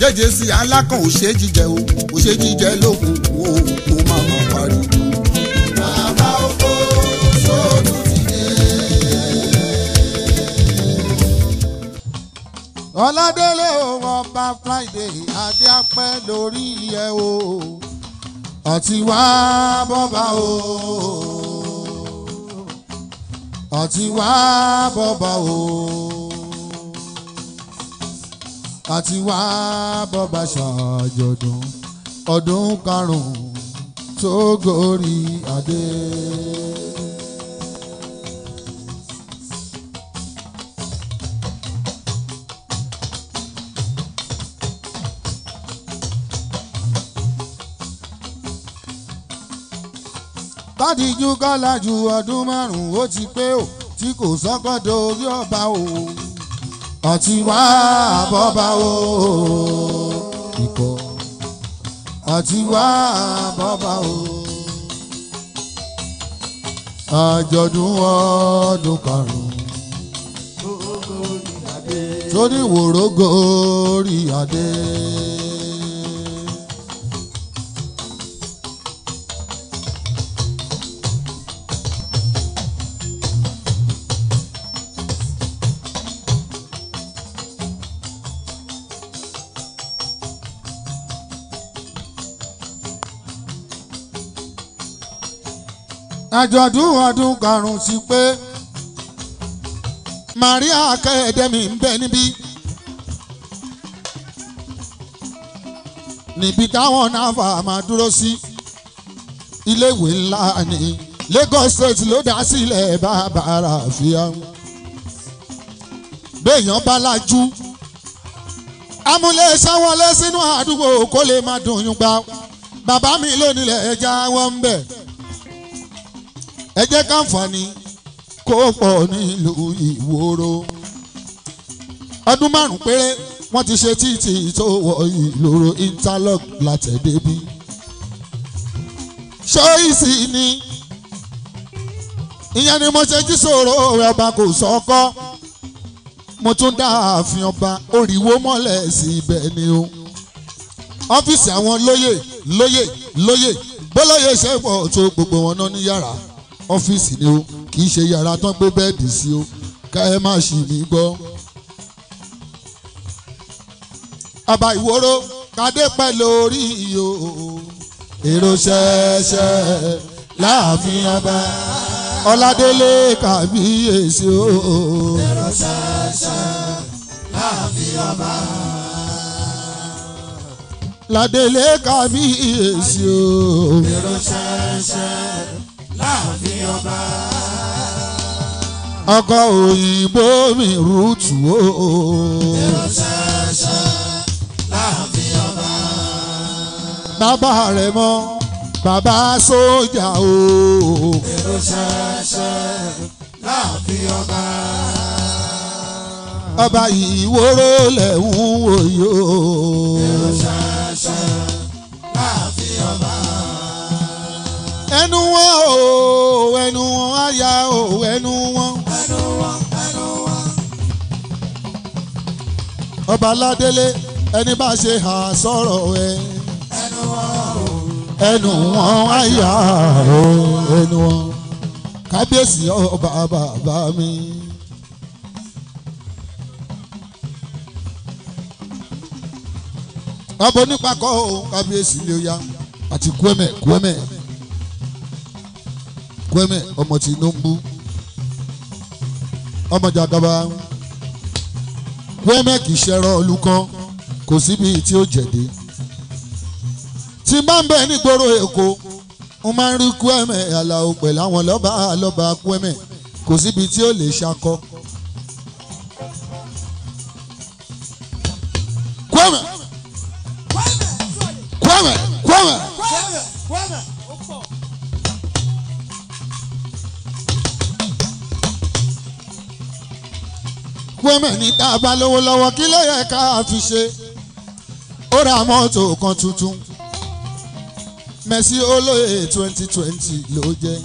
jẹ́jẹ́ sí alákàn ò ṣe jíjẹ o ò ṣe jíjẹ lókun o kò máa máa parí. bàbá oko sóòtú ti dé. Ọládélé o ọba Friday adé apẹ́ lórí ẹ o àti wá bọ́ba o àti wá bọ́ba o àti wá bọ́ba ṣàjọ̀dún ọdún karùn-ún tó gorí adé. Bádìjú kọ́lájú ọdún márùn-ún ó ti pé o tí kò sọ́kọ́dọ̀ orí ọba o àti wá bọ́ba o ikọ̀ àti wá bọ́ba o àjọ̀dún ọdún karùn-ún tó ní Ìwòrò gorí adé. Àjọ̀dún ọdún karùn-ún ti pé Maria Academy ń bẹ níbi táwọn náfà máa dúró sí iléèwé ńlá ní Lagos State ló dá sílẹ̀ bàbá Ràfíà. béèyàn bá lajú amúlẹ̀ sáwọlé sínú àdúgbò kó lè má dùn yún gbà bàbá mi lónílẹ̀ ẹja wọn ń bẹ̀. ẹ jẹ́ káǹfààní kó pọ̀ nílùú Ìwòrò ọdún márùn-ún péré wọ́n ti ṣe títì tó wọ Ìloro interlock látẹ̀débí ṣọ́ìsì ni ìyẹn ni mo ṣe jí sòrò ọba kò sọ́kọ́ mo tún dá ààfin ọba oríwó mọ́lẹ̀ sí ibẹ̀ ni o ọ́fíìsì àwọn lóyè bólóyè ṣe pọ̀ tó gbogbo wọn náà ní yàrá ọ́fíìsì ni o kì í ṣe yàrá tán gbé bẹ́ẹ̀dì sí o ká ẹ má ṣì mí gbọ́. Ọba Ìwòrò kádé pẹ́ lórí iyo èrò ṣẹ̀ṣẹ̀ láàfin ọba Ọládélé kábíyèsí o èrò ṣẹ̀ṣẹ̀ láàfin ọba Ládélé kábíyèsí o èrò ṣẹ̀ṣẹ̀ láàfin ọba ọkọ òyìnbó mi rúùtù o èrò ṣẹ̀ṣẹ̀ láàfin ọba bàbá rẹ̀ mọ́ bàbá sójà o èrò ṣẹ̀ṣẹ̀ láàfin ọba Ọba Ìwòrò lẹ̀ ń wòye o èrò ṣẹ̀ṣẹ̀ láàfin ọba ẹnu wọn o ẹnu wọn àyà o ẹnu wọn. Ọba Ládélé ẹni bá ṣe hà sọ̀rọ̀ ẹ. ẹnu wọn àyà o ẹnu wọn. Kábíyèsí ọba bàbá mi. Ọba onípakọ́ o kábíyèsí lè ya àti Kwẹ́mẹ̀ ọmọ Tinubu ọmọ Jagaba Kwẹ́mẹ̀ kì í ṣẹ̀rọ olùkan kò síbi tí ó jẹ̀dé tí máa ń bẹ nígboro Èkó wọ́n máa ń rí Kwẹ́mẹ̀ Alao pẹ̀lú àwọn lọ́ba Kwẹ́mẹ̀ kò síbi tí ó lè ṣakọ. Kwẹ́mẹ̀ Kwẹ́mẹ̀ ní tá a bá lówó lọ́wọ́ kí ló yẹ ká fi ṣe ó ra mọ́tò kan tuntun Mercy olóyè 2020 ló jẹ́.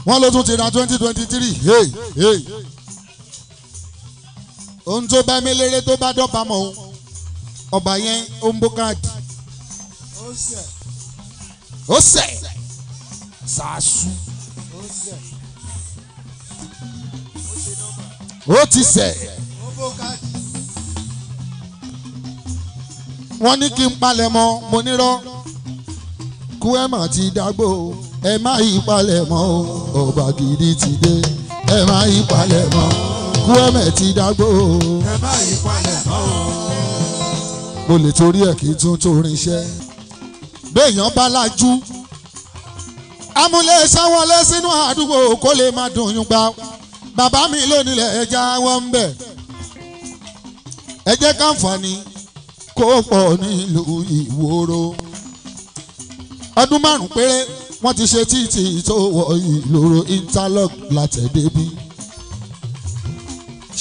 Wọ́n ló tún ti ra 2023 ohun tó bá mélèrè tó bá dọ́ba mọ́ o ọba yẹn ó ń bó káàdì ó sẹ̀ sàásù ó ti sẹ̀ wọ́n ní kí n palẹ̀ mọ́ mo nírọ́ kú ẹ̀ mà ti dágbò ẹ má yí palẹ̀ mọ́ o ọba gidi ti dé ẹ má yí palẹ̀ mọ́ kú ẹ̀ mà ti dágbò ẹ má yí palẹ̀ mọ́ o. mo lè torí ẹ̀ kí tún torin iṣẹ́ béèyàn bá lajú amúlé sáwọlé sínú àdúgbò kó lè má dùn yún gbà bàbá mi lónìlẹ̀ ẹja wọ́n ń bẹ̀ ẹ jẹ́ káǹfààní kó pọ̀ nílùú Ìwòrò ọdún 5 péré wọ́n ti ṣe títì tó wọ Ìloro interlock látẹ̀débí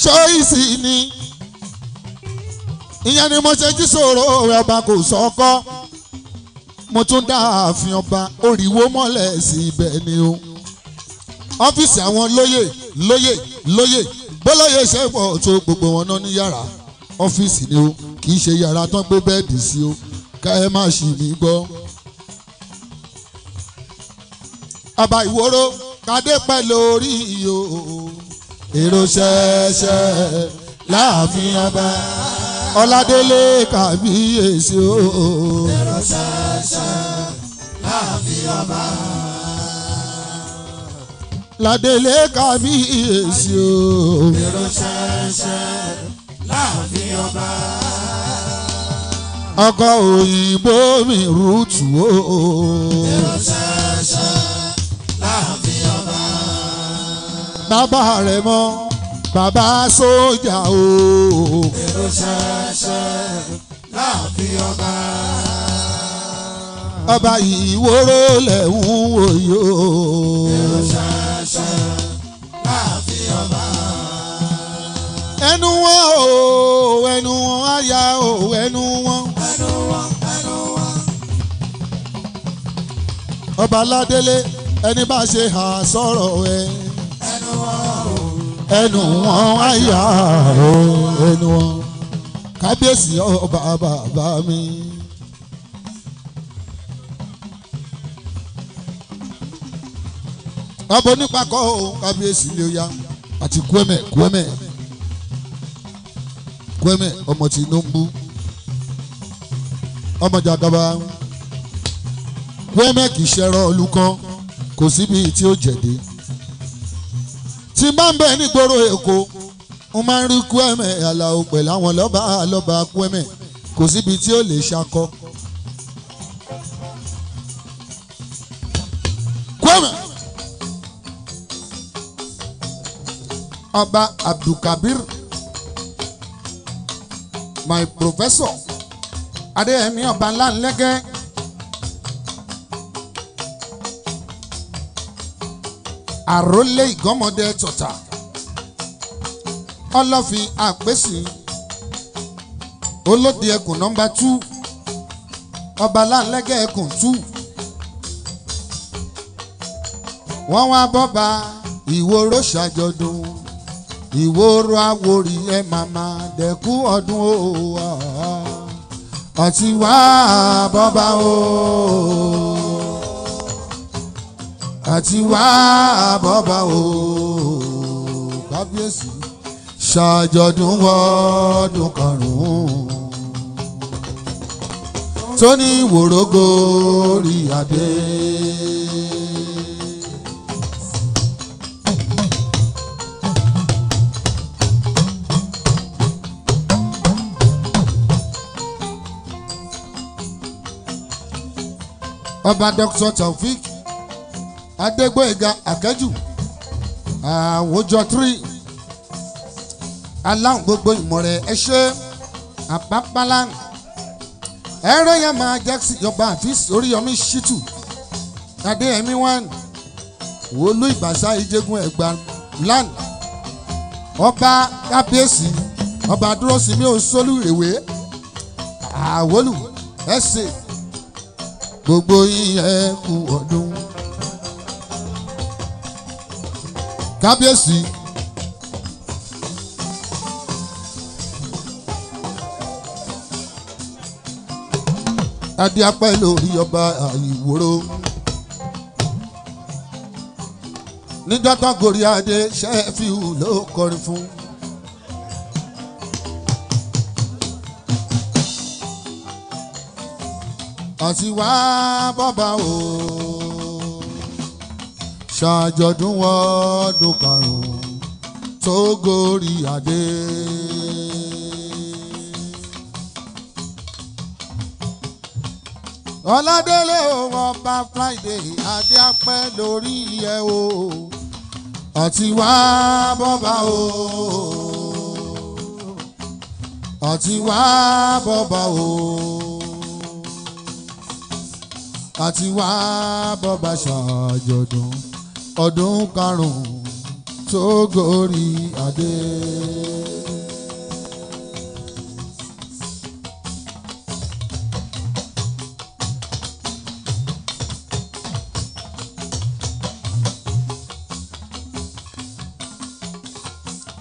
ṣọ́ìsì ni ìyẹn ni mo ṣe jí sòrò ọba kò sọ́kọ́ mo tún dá ààfin ọba oríwó mọ́lẹ̀ sí ibẹ̀ ni o ọ́fíìsì àwọn lóyè bọ́lọ́yè ṣe pọ̀ tó gbogbo wọn náà ní yàrá ọ́fíìsì ni o kì í ṣe yàrá tán gbé bẹ́ẹ̀dì sí o ká ẹ má ṣì mí gbọ́. Ọba Ìwòrò kádé pẹ́ lórí iyo èrò ṣẹ̀ṣẹ̀ láàfin ọba Ọládélé kábíyèsí o èrò ṣẹ̀ṣẹ̀ láàfin ọba Ládélé kábíyèsí o èrò ṣẹ̀ṣẹ̀ láàfin ọba ọkọ òyìnbó mi rúùtù o èrò ṣẹ̀ṣẹ̀ láàfin ọba bàbá rẹ̀ mọ́ bàbá sójà o èrò ṣẹ̀ṣẹ̀ láàfin ọba ọba Ìwòrò lẹ́hún òyò èrò ṣẹ̀ṣẹ̀ láàfin ọba ẹnu wọn o ẹnu wọn àyà o ẹnu wọn ọba Ládélé ẹni bá ṣe hà sọ̀rọ̀ ẹ ẹnu wọn àyà o ẹnu wọn kábíyèsí ọba bàbá mi. ọba onípakọ́ o kábíyèsí lè ya àti Kwẹ́mẹ̀ ọmọ Tinubu ọmọ Jagaba Kwẹ́mẹ̀ kì í ṣẹ̀rọ olùkọ́ kò síbi tí ó jẹ̀dẹ̀ tí máa ń bẹ nígboro Èkó wọ́n máa ń rí Kwẹ́mẹ̀ Alao pẹ̀lú àwọn lọ́ba Kwẹ́mẹ̀ kò síbi tí ó lè ṣakọ. Kwẹ́mẹ̀ ọba Abdulkabir my professor Adéyẹmí ọba ńláńlẹ́gẹ́ àrólé ìgọ́mọdé tọ̀tà ọlọ́fin àpèsè olóde ẹkùn nọ́mbà 2 ọba ńláńlẹ́gẹ́ ẹkùn 2 wọ́n wá bọ́ba Ìwòrò ṣàjọ̀dún Ìwòrò Àwórì ẹ màmá dẹ̀kú ọdún o àti wá bọ́ba o àti wá bọ́ba o kábíyèsí ṣàjọ̀dún wọ́ọ̀dún karùn-ún tó ní Ìwòrò gorí adé. Ọba Dr. Taofik Adégbóyèga Akẹ́jù àwòjọ 3 aláwọn gbogbo ìmọ̀ rẹ̀ ẹ ṣe àpápálá ẹ̀rọ yẹn máa jẹ́ sí ìjọba àfíìsì Oríyọmí Ṣítù Adéyẹmí 1 wọlú ìbàṣà ìjẹgun Ẹ̀gbá land ọba kábíyèsí ọba Dúróṣinmí Òṣòlù Ìrèwé àwọlù ẹ̀sẹ̀ gbogbo yín ẹ kú ọdún kábíyèsí adé apẹ́ lórí Ọba Ìwòrò. níjọ́ tán gorí adé Shefiu ló kọrin fún. àti wá bọ́ba o ṣàjọ̀dún ọdún karùn-ún tó gorí adé. Ọládélé Ọba Friday adé apẹ́ lórí ẹ o àti wá bọ́ba o àti wá bọ́ba o àti wá bọ́ba ṣàjọ̀dún ọdún karùn-ún tó gorí adé.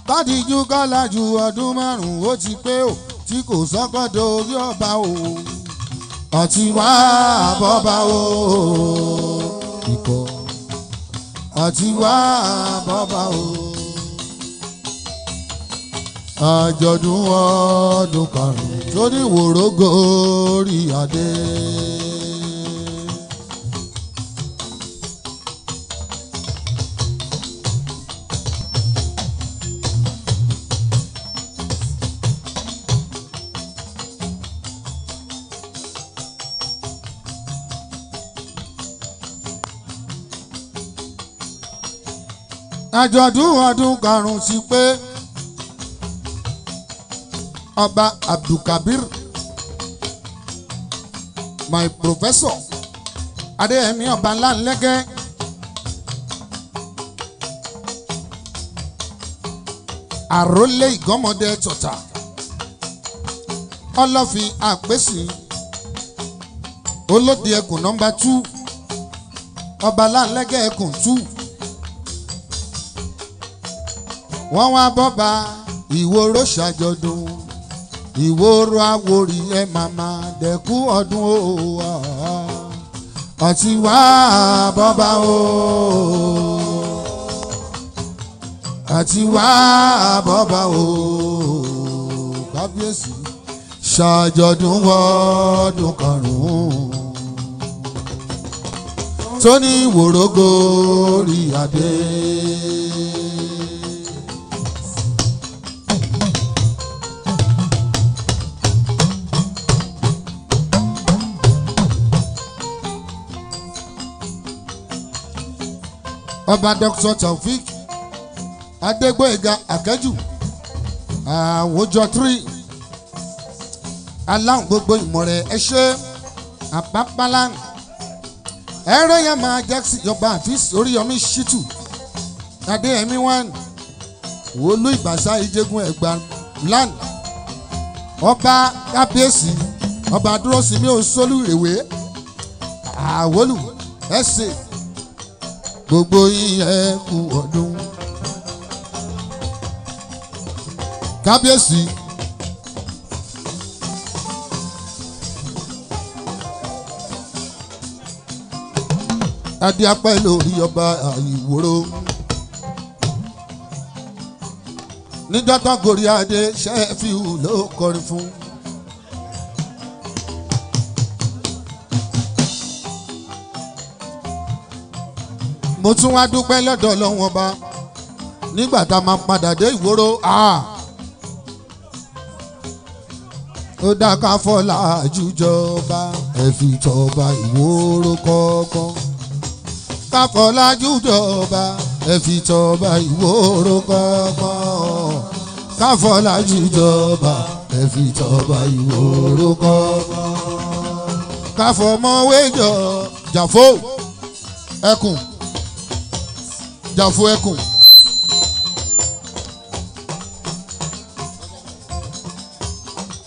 Bádìjú kọ́lájú ọdún márùn-ún ó ti pé o tí kò sọ́kọ́dọ̀ orí ọba o àti wá bọ́ba o ikọ̀ àti wá bọ́ba o àjọ̀dún ọdún karùn-ún tó ní Ìwòrò gorí adé. àjọ̀dún ọdún karùn-ún ti pé Ọba Abdulkabir my professor Adéyẹmí Ọba Ńláńlẹ́gẹ́ àrólé Ìgọ́mọdé tọ̀tà Ọlọ́fin Àpèsì Olóde ẹkùn nọ́mbà 2 Ọba Ńláńlẹ́gẹ́ ẹkùn 2 wọ́n wá bọ́ba Ìwòrò ṣàjọ̀dún Ìwòrò Àwórì ẹ màmá dẹ̀kú ọdún o àti wá bọ́ba o àti wá bọ́ba o kábíyèsí ṣàjọ̀dún ọdún karùn-ún tó ní Ìwòrò gorí adé. Ọba Dr. Taofik Adégbóyèga Akẹ́jù àwòjọ 3 aláwọn gbogbo ìmọ̀rẹ̀ ẹṣẹ́ àpápálá ẹ̀rọ yẹn máa jẹ́sí Ọba àfíìsì Oríyọmí Ṣítù Adéyẹmí 1 wòlú Ìbàṣà Ìjẹ̀gùn Ẹ̀gbá land Ọba kábíyèsí Ọba Dúróṣinmí Òṣòlù Ìrèwé àwòlù ẹ̀sẹ̀ gbogbo yín kú ọdún kábíyèsí adé apẹ́ lórí Ọba Ìwòrò níjọ́ tán gorí adé Shefiu ló kọrin fún. mo tún wá dúpẹ́ lọ́dọ̀ Ọlọ́run Ọba nígbà tá a máa padà dé Ìwòrò ó dá ká fọlá jújọba ẹ fi tọba Ìwòrò kọ́kọ́ ká fọlá jújọba ẹ fi tọba Ìwòrò kọ́kọ́ ká fọlá jújọba ẹ fi tọba Ìwòrò kọ́kọ́ ká fọmọwé jọ Jàfó ẹkùn Jàfó ẹkùn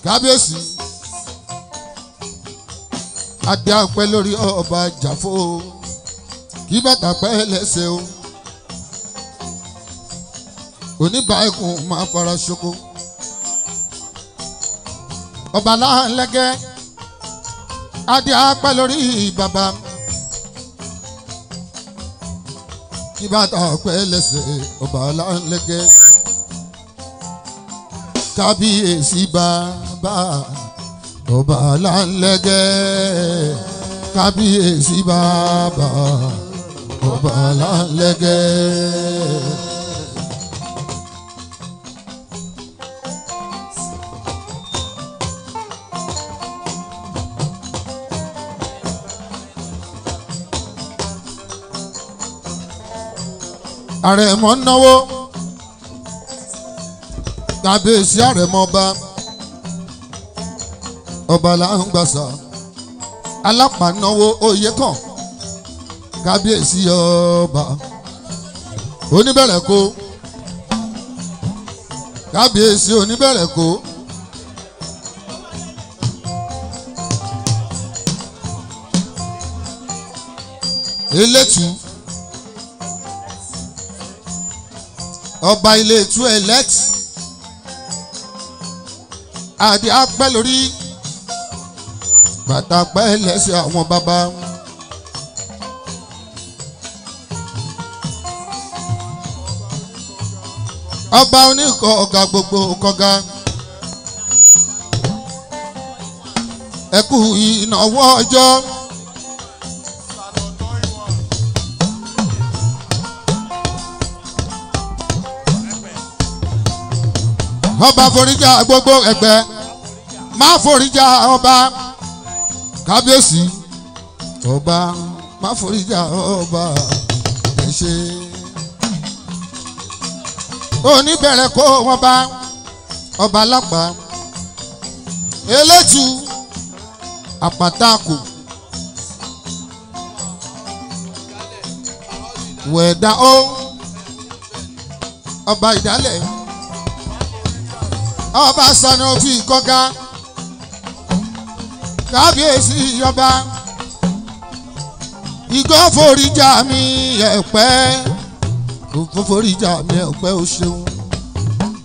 kábíyèsí adé apẹ́ lórí Ọba Jàfó kí bàtà pẹ́ lẹ́sẹ̀ o oníbà ẹkùn máa fara ṣoko Ọba Ńláńlẹ́gẹ́ adé apẹ́ lórí bàbá kí bàtà ọpẹ́ lẹ́sẹ̀ ọba Ọláńlẹ́gẹ́ kábíyèsí bàbá ọba Ọláńlẹ́gẹ́ kábíyèsí bàbá ọba Ọláńlẹ́gẹ́. Àrẹ̀mọ náwó kábíyèsí àrẹ̀mọ ọba Làǹgbàsà alápànáwó oyè kan kábíyèsí ọba Oníbẹ̀rẹ̀kó kábíyèsí Oníbẹ̀rẹ̀kó elétù ọba ilé tú elect adé apẹ́ lórí bàtà pẹ́ lẹ́sẹ̀ àwọn bàbá. Ọba oníkọ̀ ọ̀gá gbogbo kọ̀gá ẹkú ìnáwó ọjọ́. Ọba foríjà gbogbo ẹgbẹ́ má foríjà ọba kábíyèsí ọba má foríjà ọba ẹ ṣé. Oníbẹ̀rẹ̀kó wọn bá ọba lápá elétù àpàtàkù wẹ̀dá ó ọba ìdálẹ̀ ọba Sanofi kọ́gá kábíyèsí ọba ìgò foríjà mi ẹ̀pẹ́ foríjà mi ẹ̀pẹ́ o ṣeun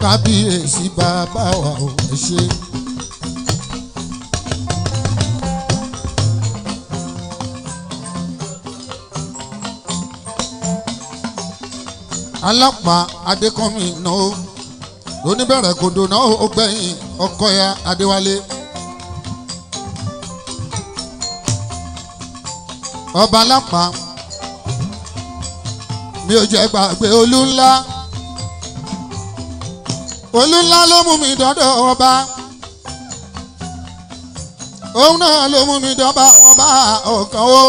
kábíyèsí bàbá wa ò ẹ ṣé. Alápá Adékúnmi náà Oníbẹ̀rẹ̀kòdò náà ó gbẹ̀yìn ọkọ ya Adéwálé. Ọba Lápá mi ò jẹ́ gbàgbé olú ńlá ló mú mi dọ́dọ̀ ọba òun náà ló mú mi dọ́ba ọba ọ̀kan ó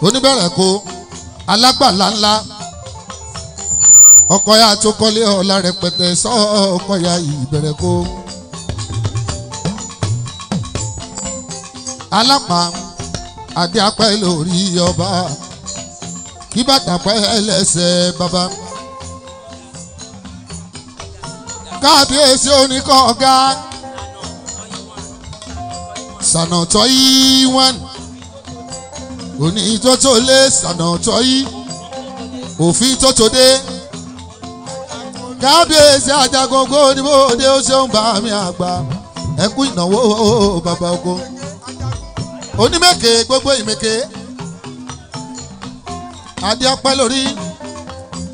Oníbẹ̀rẹ̀kó alágbàlá ńlá ọkọ ya tó kọ́lé ọ̀la rẹpẹtẹ sọ ọkọ ya Ìbẹ̀rẹ̀kó. Alápá adé apẹ́ lórí ọba kí bàtà pẹ́ lẹ́sẹ̀ bàbá. Kábíyèsí oníkọ̀ ọ̀gá sànàtọ̀ yìí wọ́n òní tó tó lé sànàtọ̀ yìí òfin tó tó dé. Kábíyèsí Àjàgógó ni mo dé ó ṣeun bá mi àgbà ẹkú ìnáwó bàbá oko onímẹ̀kẹ́ gbogbo ìmẹ̀kẹ́ adé ọpẹ́ lórí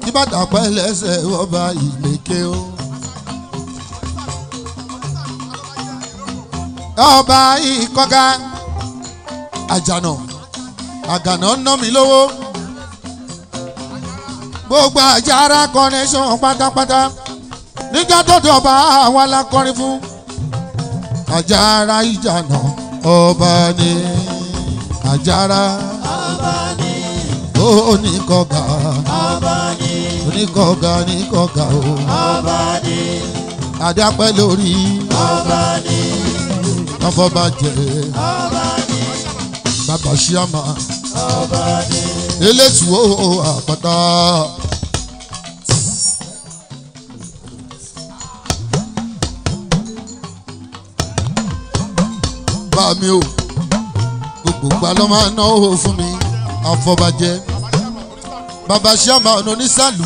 kí bàtà pẹ́ lẹ́sẹ̀ ọba ìmẹ̀kẹ́ o. Ọba ìkọ́gá àjànà àgànà ná mi lówó gbogbo àjàrà connection pátápátá nígbà tó dọ̀bà àwọn alákọrin fún àjàrà ìjànà ọba ni àjàrà ọba ni oníkọ̀gá ọba ni oníkọ̀gá níkọ̀gá o ọba ni àdàpẹ́ lórí ọba ni ọba jẹ ọba ni bàbá ṣíàmà ọba ni elétù ó àpáta. Bá mi o gbogbo gbà ló máa ná owó fún mi àfọbàjẹ́ bàbá ṣíàmà onísàlù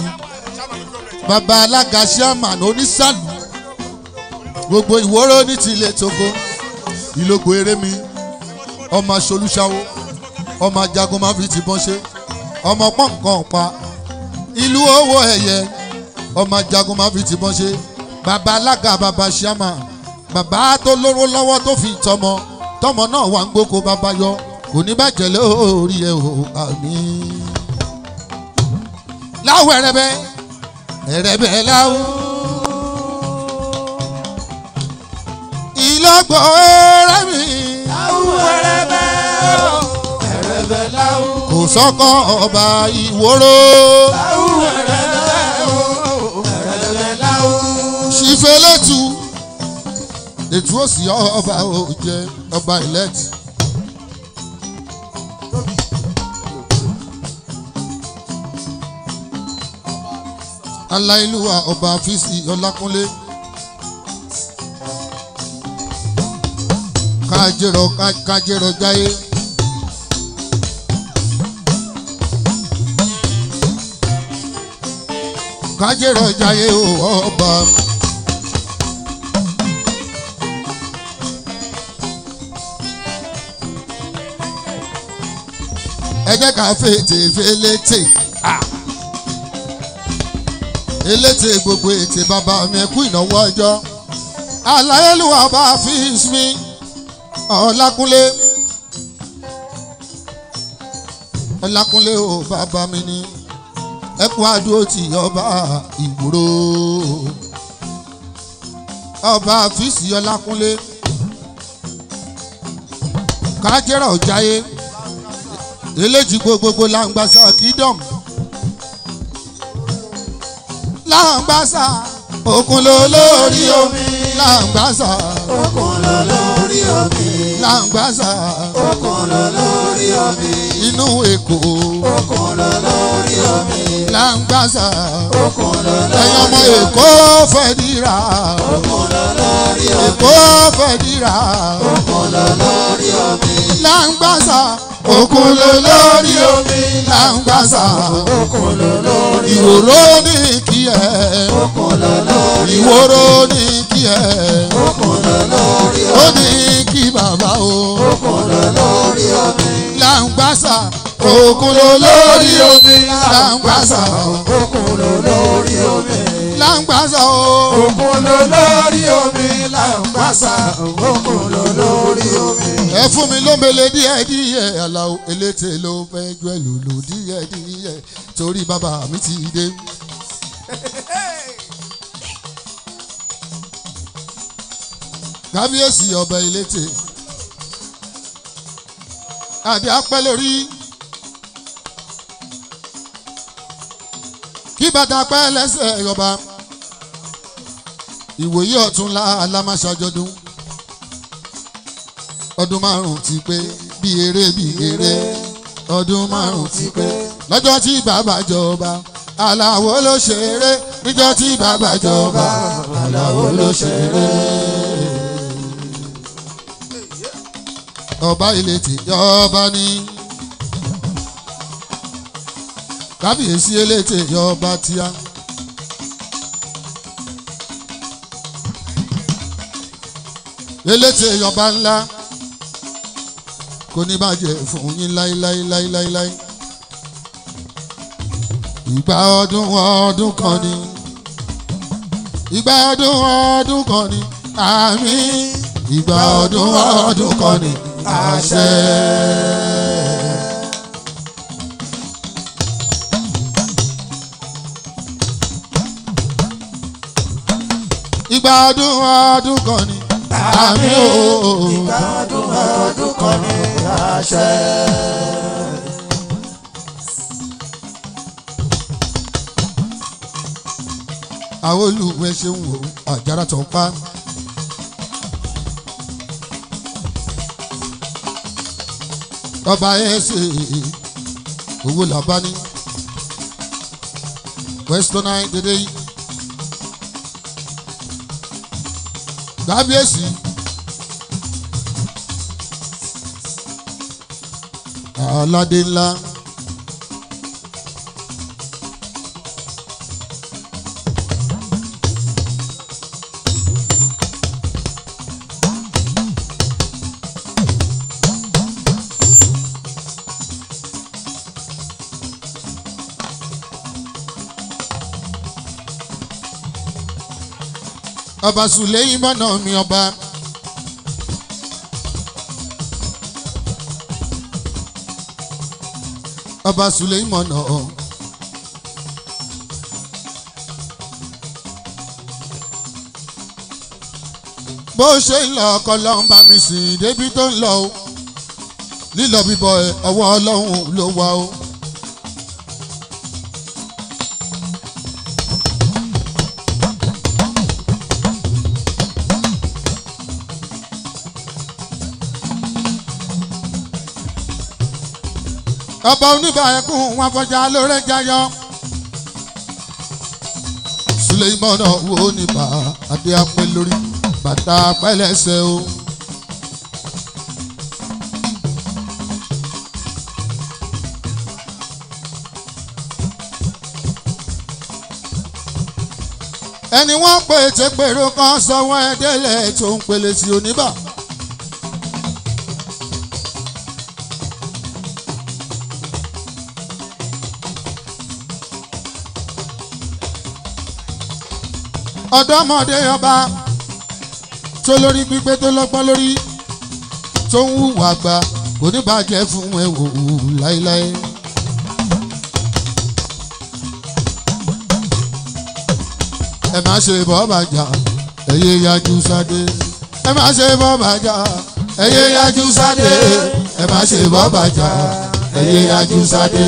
bàbá alága ṣíàmà onísàlù gbogbo Ìwòrò ní tilẹ̀ tókó ìlógbò eré mi ọmọ aṣolúṣàwó ọmọ ajagun máa fi tìbọn ṣe ọmọ pọ́ǹkan pa ìlú owó ẹ̀yẹ ọmọ ajagun máa fi tìbọn ṣe bàbá alága bàbá ṣíàmà bàbá tó lóró lọ́wọ́ tó fi tọmọ tọmọ náà wà ń gbóko bàbá yọ kò ní bàjẹ́ lórí ẹ̀ o àmín. láwọ̀ ẹ̀rẹ̀bẹ̀ ẹ̀rẹ̀bẹ̀ láwọ̀ ìlọ́gbọ̀ ẹ̀rẹ̀ mi. láwọ̀ ẹ̀rẹ̀bẹ̀ ẹ̀rẹ̀bẹ̀ láwọ̀ KOSOKO Ọba Ìwòrò. láwọ̀ ẹ̀rẹ̀bẹ̀ láwọ̀ ṣìfẹ́ lẹ́tù ètò òsì ọba òjẹ ọba ìlẹ́tì. aláìlúwa ọba fíìsì Ọlákúnlé. kájẹrọ jáyé. kájẹrọ jáyé ọba. ẹ jẹ́ ká fètè félétè elétè gbogbo ètè bàbá mi ẹkú ìnáwó ọjọ́ aláyélúwà bá fíìs mi Ọlákúnlé Ọlákúnlé ò bàbá mi ní ẹkú àdúró tí Ọba Ìwòrò ọba fíìs Ọlákúnlé kájẹ́rà ọ̀jáyé eléjì gbogbogbò làǹgbàsà kingdom làǹgbàsà òkun ló lórí omi làǹgbàsà òkun ló lórí omi làǹgbàsà òkun ló lórí omi inú Èkó òkun ló lórí omi làǹgbàsà òkun ló lórí omi ẹ̀yin ọmọ Èkó fẹ́ dira òkun ló lórí omi Èkó fẹ́ dira òkun ló lórí omi làǹgbàsà òkun ló lórí omi làǹgbàsà òkun ló lórí Ìwòrò ní kí ẹ òkun ló lórí Ìwòrò ní kí ẹ òkun ló lórí omi ó ní kí bàbá o òkun ló lórí omi làǹgbàsà òkun ló lórí omi làǹgbàsà òkun ló lórí omi làǹgbàsà òkun ló lórí omi làǹgbàsà òkun ló lórí omi. ẹ fún mi lómele díẹ̀díẹ̀ Àlàó elétè ló fẹ́ jọ ẹ lòlò díẹ̀díẹ̀ torí bàbá mi ti dé. kábíyèsí ọba elétè àdé apẹ́ lórí kí bàtà pẹ́ lẹ́sẹ̀ ọba ìwòye ọ̀túnla alámáṣájọdún ọdún márùn ti pé bí eré ọdún márùn ti pé lọ́jọ́ tí bàbá jọba Àlàó ló ṣeré níjọ́ tí bàbá jọba Àlàó ló ṣeré. ọba elétè yọba ní kábíyèsí elétè yọba tíá. elétè yọba ńlá kò ní bàjẹ́ fún yín láíláíláíláí. ìgbà ọdún ọdún kan ni ìgbà ọdún ọdún kan ni àmín ìgbà ọdún ọdún kan ni àṣẹ. ìgbà ọdún ọdún kan ni àmín o ìgbà ọdún ọdún kan ni àṣẹ. àwọn olùwẹ̀ ṣe ń wò àjàrà tó ń pa. ọba ẹsẹ̀ owó làbá ní western eye dédé yìí. kábíyèsí aládé ńlá Ọba Sùlẹ́yìmọ́nà mi ọba. Ọba Sùlẹ́yìmọ́nà. Bó ṣe ń lọ ọkọ lọ ń bá mi sìn débi tó ń lọ o. Lílọ bíbọ̀ ẹ̀ ọwọ́ Ọlọ́run ló wà o. Ọba oníbà ẹkún wọn fọjá lórí jayọ. Sùlẹ́yìmọ́nà wo níbà adé apẹ́ lórí bàtà pẹ́lẹ́sẹ̀ o. Ẹni wọ́n pè tẹ́gbèrò kan sọ́wọ́ ẹ̀dẹ́lẹ̀ tó ń pèlè sí oníbà. Ọ̀dọ́mọdé ọba tó lórí pípé tó lọ́gbọ́n lórí tó ń hùwà gbà kò ní bàjẹ́ fún ẹ wò láéláé. Ẹ má ṣe bọ́ bàjá ẹ̀yẹ yájú sáde. Ẹ má ṣe bọ́ bàjá ẹ̀yẹ yájú sáde. Ẹ má ṣe bọ́ bàjá ẹ̀yẹ yájú sáde.